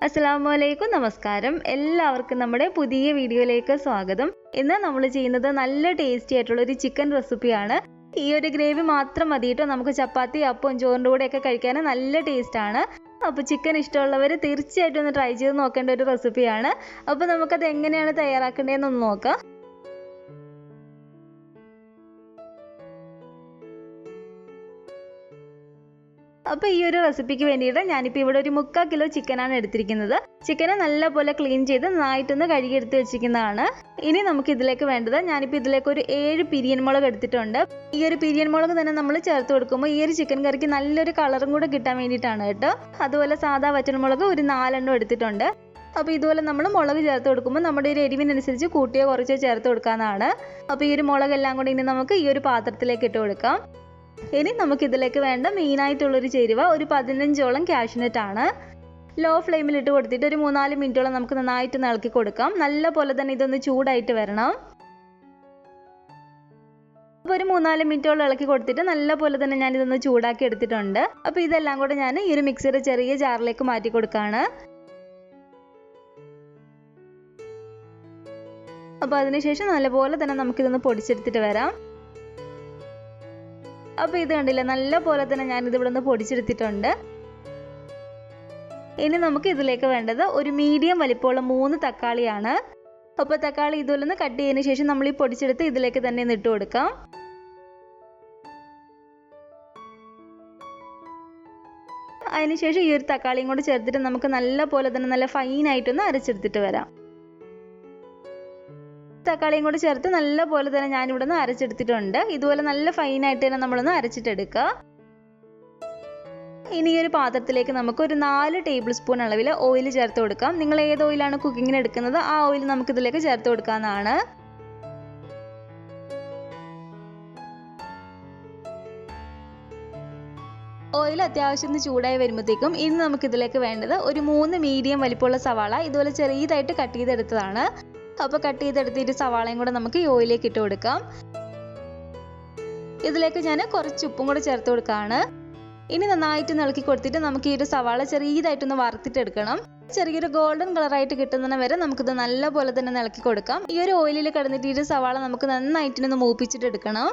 അസ്സലാമലൈക്കും നമസ്കാരം. എല്ലാവർക്കും നമ്മുടെ പുതിയ വീഡിയോയിലേക്ക് സ്വാഗതം. ഇന്ന് നമ്മൾ ചെയ്യുന്നത് നല്ല ടേസ്റ്റി ആയിട്ടുള്ള ഒരു ചിക്കൻ റെസിപ്പിയാണ്. ഈ ഒരു ഗ്രേവി മാത്രം മതി കേട്ടോ. നമുക്ക് ചപ്പാത്തി അപ്പം ചോറിൻ്റെ കൂടെയൊക്കെ കഴിക്കാൻ നല്ല ടേസ്റ്റാണ്. അപ്പോൾ ചിക്കൻ ഇഷ്ടമുള്ളവർ തീർച്ചയായിട്ടും ഒന്ന് ട്രൈ ചെയ്ത് നോക്കേണ്ട ഒരു റെസിപ്പിയാണ്. അപ്പോൾ നമുക്കത് എങ്ങനെയാണ് തയ്യാറാക്കേണ്ടതെന്നൊന്ന് നോക്കാം. അപ്പോൾ ഈ ഒരു റെസിപ്പിക്ക് വേണ്ടിയിട്ട് ഞാനിപ്പോൾ ഇവിടെ ഒരു 3/4 കിലോ ചിക്കനാണ് എടുത്തിരിക്കുന്നത്. ചിക്കനെ നല്ലപോലെ ക്ലീൻ ചെയ്ത് നന്നായിട്ടൊന്ന് കഴുകിയെടുത്ത് വെച്ചിരിക്കുന്നതാണ്. ഇനി നമുക്ക് ഇതിലേക്ക് വേണ്ടത്, ഞാനിപ്പോൾ ഇതിലേക്ക് ഒരു 7 പിരിയൻ മുളക് എടുത്തിട്ടുണ്ട്. ഈ ഒരു പിരിയൻ മുളക് തന്നെ നമ്മൾ ചേർത്ത് കൊടുക്കുമ്പോൾ ഈ ഒരു ചിക്കൻ കറിക്ക് നല്ലൊരു കളറും കൂടെ കിട്ടാൻ വേണ്ടിയിട്ടാണ് കേട്ടോ. അതുപോലെ സാധാ വറ്റൽമുളക് ഒരു 4 എണ്ണം എടുത്തിട്ടുണ്ട്. അപ്പോൾ ഇതുപോലെ നമ്മൾ മുളക് ചേർത്ത് കൊടുക്കുമ്പോൾ നമ്മുടെ ഒരു എരിവിനനുസരിച്ച് കൂട്ടിയോ കുറച്ചോ ചേർത്ത് കൊടുക്കാവുന്നതാണ്. അപ്പോൾ ഈ ഒരു മുളകെല്ലാം കൂടി ഇനി നമുക്ക് ഈ ഒരു പാത്രത്തിലേക്ക് ഇട്ട് കൊടുക്കാം. ഇനി നമുക്കിതിലേക്ക് വേണ്ട മെയിനായിട്ടുള്ളൊരു ചേരുവ ഒരു 15ഓളം കാഷ്യൂനട്ട് ആണ്. ലോ ഫ്ലെയിമിൽ ഇട്ട് കൊടുത്തിട്ട് ഒരു 3-4 മിനിറ്റോളം നമുക്ക് നന്നായിട്ട് ഇളക്കി കൊടുക്കാം. നല്ല പോലെ തന്നെ ഇതൊന്ന് ചൂടായിട്ട് വരണം. അപ്പോൾ ഒരു 3-4 മിനിറ്റോളം ഇളക്കി കൊടുത്തിട്ട് നല്ല പോലെ തന്നെ ഞാനിതൊന്ന് ചൂടാക്കി എടുത്തിട്ടുണ്ട്. അപ്പോൾ ഇതെല്ലാം കൂടെ ഞാൻ ഈ ഒരു മിക്സിയുടെ ചെറിയ ജാറിലേക്ക് മാറ്റി കൊടുക്കുകയാണ്. അപ്പോൾ അതിനുശേഷം നല്ലപോലെ തന്നെ നമുക്കിതൊന്ന് പൊടിച്ചെടുത്തിട്ട് വരാം. അപ്പോൾ ഇത് കണ്ടില്ല, നല്ല പോലെ തന്നെ ഞാനിത് ഇവിടെ നിന്ന് പൊടിച്ചെടുത്തിട്ടുണ്ട്. ഇനി നമുക്ക് ഇതിലേക്ക് വേണ്ടത് ഒരു മീഡിയം വലിപ്പമുള്ള 3 തക്കാളിയാണ്. അപ്പോൾ തക്കാളി ഇതുപോലെ ഒന്ന് കട്ട് ചെയ്തതിന് ശേഷം നമ്മൾ ഈ പൊടിച്ചെടുത്ത് ഇതിലേക്ക് തന്നെ ഇട്ട് കൊടുക്കാം. അതിനുശേഷം ഈ ഒരു തക്കാളിയും കൂടി ചേർത്തിട്ട് നമുക്ക് നല്ല പോലെ തന്നെ നല്ല ഫൈനായിട്ടൊന്ന് അരച്ചെടുത്തിട്ട് വരാം. തക്കാളിയും കൂടി ചേർത്ത് നല്ല പോലെ തന്നെ ഞാനിവിടെ നിന്ന് അരച്ചെടുത്തിട്ടുണ്ട്. ഇതുപോലെ നല്ല ഫൈനായിട്ട് തന്നെ നമ്മളൊന്ന് അരച്ചിട്ടെടുക്കുക. ഇനി ഈ ഒരു പാത്രത്തിലേക്ക് നമുക്ക് ഒരു 4 ടേബിൾ സ്പൂൺ അളവിൽ ഓയിൽ ചേർത്ത് കൊടുക്കാം. നിങ്ങൾ ഏത് ഓയിലാണ് കുക്കിങ്ങിന് എടുക്കുന്നത് ആ ഓയിൽ നമുക്ക് ഇതിലേക്ക് ചേർത്ത് കൊടുക്കാവുന്നതാണ്. ഓയിൽ അത്യാവശ്യം ഒന്ന് ചൂടായി വരുമ്പോഴത്തേക്കും ഇനി നമുക്ക് ഇതിലേക്ക് വേണ്ടത് ഒരു 3 മീഡിയം വലിപ്പമുള്ള സവാള ഇതുപോലെ ചെറിയതായിട്ട് കട്ട് ചെയ്തെടുത്തതാണ്. അപ്പോൾ കട്ട് ചെയ്തെടുത്തിട്ട് സവാളയും കൂടെ നമുക്ക് ഈ ഓയിലേക്ക് ഇട്ട് കൊടുക്കാം. ഇതിലേക്ക് ഞാൻ കുറച്ച് ഉപ്പും കൂടെ ചേർത്ത് കൊടുക്കുകയാണ്. ഇനി നന്നായിട്ട് ഇളക്കി കൊടുത്തിട്ട് നമുക്ക് ഈ ഒരു സവാള ചെറിയതായിട്ടൊന്ന് വറുത്തിട്ടെടുക്കണം. ചെറിയൊരു ഗോൾഡൻ കളറായിട്ട് കിട്ടുന്ന വരെ നമുക്കിത് നല്ല പോലെ തന്നെ ഇളക്കി കൊടുക്കാം. ഈ ഒരു ഓയിലിൽ കിടന്നിട്ട് ഈ ഒരു സവാള നമുക്ക് നന്നായിട്ടൊന്ന് മൂപ്പിച്ചിട്ടെടുക്കണം.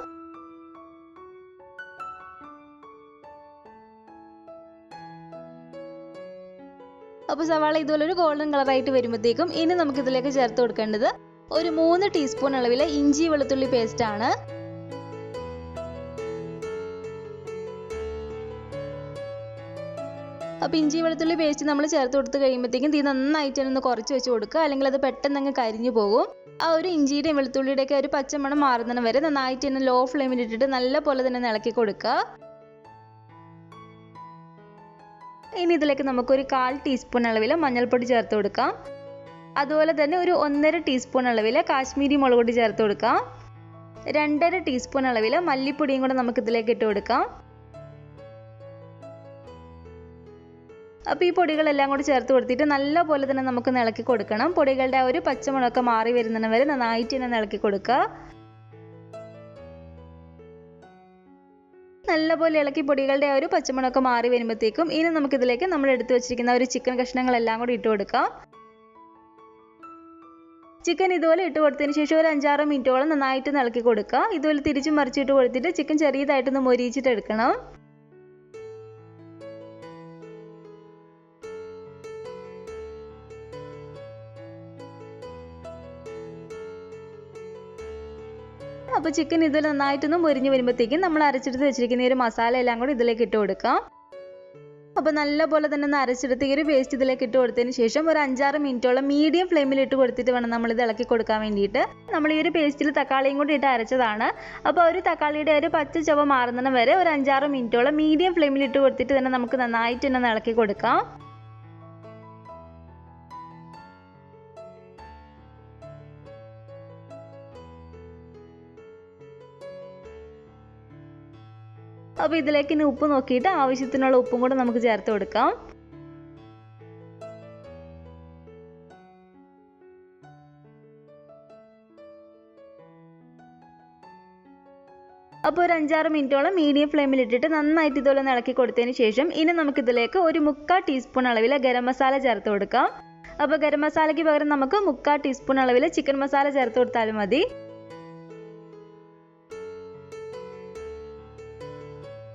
അപ്പോൾ സവാള ഇതുപോലെ ഒരു ഗോൾഡൻ കളറായിട്ട് വരുമ്പോഴത്തേക്കും ഇനി നമുക്ക് ഇതിലേക്ക് ചേർത്ത് കൊടുക്കേണ്ടത് ഒരു 3 ടീസ്പൂൺ അളവിൽ ഇഞ്ചി വെളുത്തുള്ളി പേസ്റ്റ് ആണ്. അപ്പോൾ ഇഞ്ചി വെളുത്തുള്ളി പേസ്റ്റ് നമ്മൾ ചേർത്ത് കൊടുത്ത് കഴിയുമ്പോഴത്തേക്കും ഇത് നന്നായിട്ട് ഒന്ന് കുറച്ച് വെച്ച് കൊടുക്കുക, അല്ലെങ്കിൽ അത് പെട്ടെന്ന് അങ്ങ് കരിഞ്ഞു പോകും. ആ ഒരു ഇഞ്ചിയുടെയും വെളുത്തുള്ളിയുടെയൊക്കെ ഒരു പച്ചമണം മാറുന്നതിന് വരെ നന്നായിട്ട് തന്നെ ലോ ഫ്ലെയിമിൽ ഇട്ടിട്ട് നല്ല പോലെ തന്നെ ഇളക്കി കൊടുക്കുക. ഇനി ഇതിലേക്ക് നമുക്കൊരു 1/4 ടീസ്പൂൺ അളവിൽ മഞ്ഞൾപ്പൊടി ചേർത്ത് കൊടുക്കാം. അതുപോലെ തന്നെ ഒരു 1.5 ടീസ്പൂൺ അളവിൽ കാശ്മീരി മുളക് പൊടി ചേർത്ത് കൊടുക്കാം. 2.5 ടീസ്പൂൺ അളവിൽ മല്ലിപ്പൊടിയും കൂടെ നമുക്ക് ഇതിലേക്ക് ഇട്ട് കൊടുക്കാം. അപ്പോൾ ഈ പൊടികളെല്ലാം കൂടി ചേർത്ത് കൊടുത്തിട്ട് നല്ല പോലെ തന്നെ നമുക്ക് ഇളക്കി കൊടുക്കണം. പൊടികളുടെ ആ ഒരു പച്ചമുളകൊക്കെ മാറി വരുന്നതിന് വരെ നന്നായിട്ട് തന്നെ ഇളക്കി കൊടുക്കുക. നല്ലപോലെ ഇളക്കി പൊടികളുടെ ആ ഒരു പച്ചമുളകൊക്കെ മാറി വരുമ്പോഴത്തേക്കും ഇനി നമുക്കിതിലേക്ക് നമ്മൾ എടുത്തു വെച്ചിരിക്കുന്ന ഒരു ചിക്കൻ കഷ്ണങ്ങളെല്ലാം കൂടി ഇട്ട് കൊടുക്കാം. ചിക്കൻ ഇതുപോലെ ഇട്ട് കൊടുത്തതിന് ശേഷം ഒരു 5-6 മിനിറ്റോളം നന്നായിട്ട് ഇളക്കി കൊടുക്കുക. ഇതുപോലെ തിരിച്ചും മറിച്ചിട്ട് കൊടുത്തിട്ട് ചിക്കൻ ചെറിയതായിട്ടൊന്ന് മൊരിയിച്ചിട്ട് എടുക്കണം. അപ്പോൾ ചിക്കൻ ഇതിൽ നന്നായിട്ടൊന്ന് മൊരിഞ്ഞ് വരുമ്പോഴത്തേക്കും നമ്മൾ അരച്ചെടുത്ത് വെച്ചിരിക്കുന്ന ഈ ഒരു മസാല എല്ലാം കൂടി ഇതിലേക്ക് ഇട്ട് കൊടുക്കാം. അപ്പോൾ നല്ല പോലെ തന്നെ ഒന്ന് അരച്ചെടുത്ത് ഈ ഒരു പേസ്റ്റ് ഇതിലേക്ക് ഇട്ട് കൊടുത്തതിന് ശേഷം ഒരു 5-6 മിനിറ്റോളം മീഡിയം ഫ്ലെയിമിൽ ഇട്ട് കൊടുത്തിട്ട് വേണം നമ്മളിത് ഇളക്കി കൊടുക്കാൻ വേണ്ടിയിട്ട്. നമ്മൾ ഈ ഒരു പേസ്റ്റിൽ തക്കാളിയും കൂടി ഇട്ട് അരച്ചതാണ്. അപ്പോൾ ഒരു തക്കാളിയുടെ ഒരു പച്ച ചുവ മാറുന്നതിന് വരെ ഒരു 5-6 മിനിറ്റോളം മീഡിയം ഫ്ലെയിമിൽ ഇട്ട് കൊടുത്തിട്ട് തന്നെ നമുക്ക് നന്നായിട്ട് തന്നെ ഇളക്കി കൊടുക്കാം. അപ്പോൾ ഇതിലേക്ക് ഇനി ഉപ്പ് നോക്കിയിട്ട് ആവശ്യത്തിനുള്ള ഉപ്പും കൂടെ നമുക്ക് ചേർത്ത് കൊടുക്കാം. അപ്പോൾ ഒരു 5-6 മിനിറ്റോളം മീഡിയം ഫ്ലെയിമിൽ ഇട്ടിട്ട് നന്നായിട്ട് ഇതുപോലെ ഒന്ന് ഇളക്കി കൊടുത്തതിന് ശേഷം ഇനി നമുക്കിതിലേക്ക് ഒരു 1/4 ടീസ്പൂൺ അളവിൽ ഗരം മസാല ചേർത്ത് കൊടുക്കാം. അപ്പോൾ ഗരം മസാലയ്ക്ക് പകരം നമുക്ക് 1/4 ടീസ്പൂൺ അളവിൽ ചിക്കൻ മസാല ചേർത്ത് കൊടുത്താലും മതി.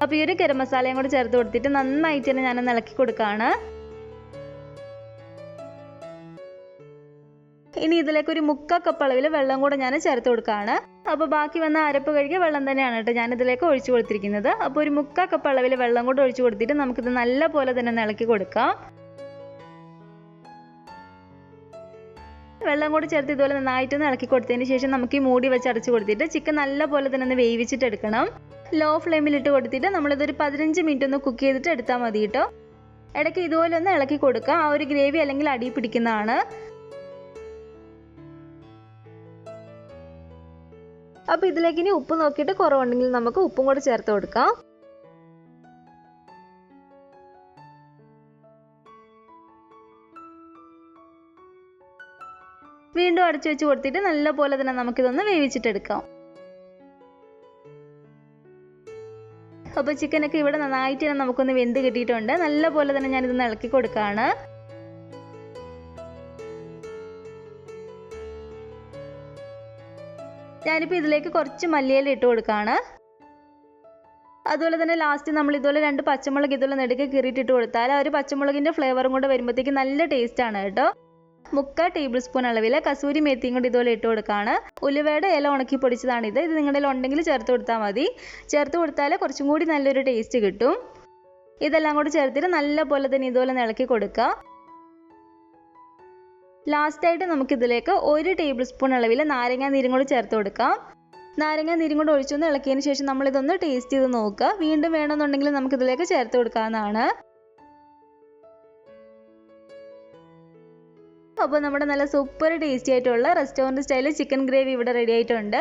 അപ്പോൾ ഈ ഒരു ഗരം മസാലയും കൂടി ചേർത്ത് കൊടുത്തിട്ട് നന്നായിട്ട് തന്നെ ഞാനൊന്ന് ഇളക്കി കൊടുക്കുകയാണ്. ഇനി ഇതിലേക്ക് ഒരു 1/4 കപ്പ് അളവിൽ വെള്ളം കൂടെ ഞാൻ ചേർത്ത് കൊടുക്കുകയാണ്. അപ്പോൾ ബാക്കി വന്ന അരപ്പ് കഴുകിയ വെള്ളം തന്നെയാണ് കേട്ടോ ഞാൻ ഇതിലേക്ക് ഒഴിച്ചു കൊടുത്തിരിക്കുന്നത്. അപ്പോൾ ഒരു 1/4 കപ്പ് അളവിൽ വെള്ളം കൂടെ ഒഴിച്ചു കൊടുത്തിട്ട് നമുക്കിത് നല്ല പോലെ തന്നെ ഒന്ന് ഇളക്കി കൊടുക്കാം. വെള്ളം കൂടി ചേർത്ത് ഇതുപോലെ നന്നായിട്ടൊന്ന് ഇളക്കി കൊടുത്തതിന് ശേഷം നമുക്ക് ഈ മൂടി വെച്ച് അടച്ചു കൊടുത്തിട്ട് ചിക്കൻ നല്ല പോലെ തന്നെ ഒന്ന് വേവിച്ചിട്ട് എടുക്കണം. ലോ ഫ്ലെയിമിൽ ഇട്ട് കൊടുത്തിട്ട് നമ്മളിതൊരു 15 മിനിറ്റ് ഒന്ന് കുക്ക് ചെയ്തിട്ട് എടുത്താൽ മതി കേട്ടോ. ഇടയ്ക്ക് ഇതുപോലെ ഒന്ന് ഇളക്കി കൊടുക്കുക. ആ ഒരു ഗ്രേവി അല്ലെങ്കിൽ അടി പിടിക്കുന്നതാണ്. അപ്പോൾ ഇതിലേക്ക് ഇനി ഉപ്പ് നോക്കിയിട്ട് കുറവുണ്ടെങ്കിൽ നമുക്ക് ഉപ്പും കൂടെ ചേർത്ത് കൊടുക്കാം. വീണ്ടും അടച്ചു വെച്ച് കൊടുത്തിട്ട് നല്ല പോലെ തന്നെ നമുക്കിതൊന്ന് വേവിച്ചിട്ടെടുക്കാം. അപ്പോൾ ചിക്കനൊക്കെ ഇവിടെ നന്നായിട്ട് തന്നെ നമുക്കൊന്ന് വെന്ത് കിട്ടിയിട്ടുണ്ട്. നല്ല പോലെ തന്നെ ഞാനിതൊന്ന് ഇളക്കി കൊടുക്കുകയാണ്. ഞാനിപ്പോൾ ഇതിലേക്ക് കുറച്ച് മല്ലിയില ഇട്ട് കൊടുക്കുകയാണ്. അതുപോലെ തന്നെ ലാസ്റ്റ് നമ്മൾ ഇതുപോലെ 2 പച്ചമുളക് ഇതുപോലെ നെടുക്കെ കീറിയിട്ടിട്ട് കൊടുത്താൽ ആ ഒരു പച്ചമുളകിൻ്റെ ഫ്ലേവറും കൂടെ വരുമ്പോഴത്തേക്ക് നല്ല ടേസ്റ്റ് ആണ് കേട്ടോ. 1/4 ടേബിൾ സ്പൂൺ അളവിൽ കസൂരി മേത്തിയും കൂടി ഇതുപോലെ ഇട്ട് കൊടുക്കുകയാണ്. ഉലുവയുടെ ഇല ഉണക്കി പൊടിച്ചതാണിത്. ഇത് നിങ്ങളുടെ ഉണ്ടെങ്കിൽ ചേർത്ത് കൊടുത്താൽ മതി. ചേർത്ത് കൊടുത്താൽ കുറച്ചും കൂടി നല്ലൊരു ടേസ്റ്റ് കിട്ടും. ഇതെല്ലാം കൂടി ചേർത്തിട്ട് നല്ല പോലെ തന്നെ ഇതുപോലെ ഇളക്കി കൊടുക്കുക. ലാസ്റ്റായിട്ട് നമുക്കിതിലേക്ക് 1 ടേബിൾ സ്പൂൺ അളവിൽ നാരങ്ങാ നീരും കൂടി ചേർത്ത് കൊടുക്കാം. നാരങ്ങാ നീരും കൂടി ഒഴിച്ചൊന്ന് ഇളക്കിയതിന് ശേഷം നമ്മളിതൊന്ന് ടേസ്റ്റ് ചെയ്ത് നോക്കുക. വീണ്ടും വേണമെന്നുണ്ടെങ്കിൽ നമുക്കിതിലേക്ക് ചേർത്ത് കൊടുക്കാവുന്നതാണ്. അപ്പോൾ നമ്മുടെ നല്ല സൂപ്പർ ടേസ്റ്റി ആയിട്ടുള്ള റെസ്റ്റോറൻറ്റ് സ്റ്റൈലിൽ ചിക്കൻ ഗ്രേവി ഇവിടെ റെഡി ആയിട്ടുണ്ട്.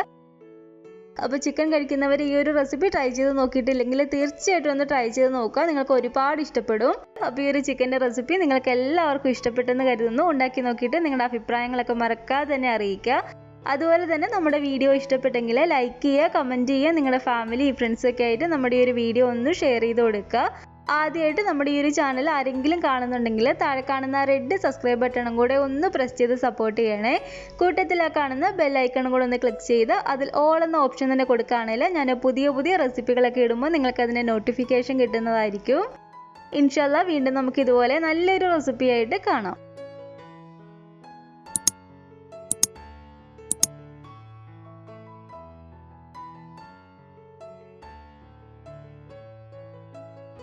അപ്പോൾ ചിക്കൻ കഴിക്കുന്നവർ ഈ ഒരു റെസിപ്പി ട്രൈ ചെയ്ത് നോക്കിയിട്ടില്ലെങ്കിൽ തീർച്ചയായിട്ടും ഒന്ന് ട്രൈ ചെയ്ത് നോക്കുക. നിങ്ങൾക്ക് ഒരുപാട് ഇഷ്ടപ്പെടും. അപ്പോൾ ഈ ഒരു ചിക്കൻ്റെ റെസിപ്പി നിങ്ങൾക്ക് എല്ലാവർക്കും ഇഷ്ടപ്പെട്ടെന്ന് കരുതുന്നു. ഉണ്ടാക്കി നോക്കിയിട്ട് നിങ്ങളുടെ അഭിപ്രായങ്ങളൊക്കെ മറക്കാതെ തന്നെ അറിയിക്കുക. അതുപോലെ തന്നെ നമ്മുടെ വീഡിയോ ഇഷ്ടപ്പെട്ടെങ്കിൽ ലൈക്ക് ചെയ്യുക, കമൻറ്റ് ചെയ്യുക. നിങ്ങളുടെ ഫാമിലി ഫ്രണ്ട്സൊക്കെ ആയിട്ട് നമ്മുടെ ഈ ഒരു വീഡിയോ ഒന്ന് ഷെയർ ചെയ്ത് കൊടുക്കുക. ആദ്യമായിട്ട് നമ്മുടെ ഈ ഒരു ചാനൽ ആരെങ്കിലും കാണുന്നുണ്ടെങ്കിൽ താഴെ കാണുന്ന റെഡ് സബ്സ്ക്രൈബ് ബട്ടണും കൂടെ ഒന്ന് പ്രസ് ചെയ്ത് സപ്പോർട്ട് ചെയ്യണേ. കൂട്ടത്തിൽ ആ കാണുന്ന ബെൽ ഐക്കണും കൂടെ ഒന്ന് ക്ലിക്ക് ചെയ്ത് അതിൽ ഓൾ എന്ന ഓപ്ഷൻ തന്നെ കൊടുക്കുകയാണെങ്കിൽ ഞാൻ പുതിയ റെസിപ്പികളൊക്കെ ഇടുമ്പോൾ നിങ്ങൾക്ക് അതിൻ്റെ നോട്ടിഫിക്കേഷൻ കിട്ടുന്നതായിരിക്കും. ഇൻഷാല്ലാ വീണ്ടും നമുക്ക് ഇതുപോലെ നല്ലൊരു റെസിപ്പി ആയിട്ട് കാണാം.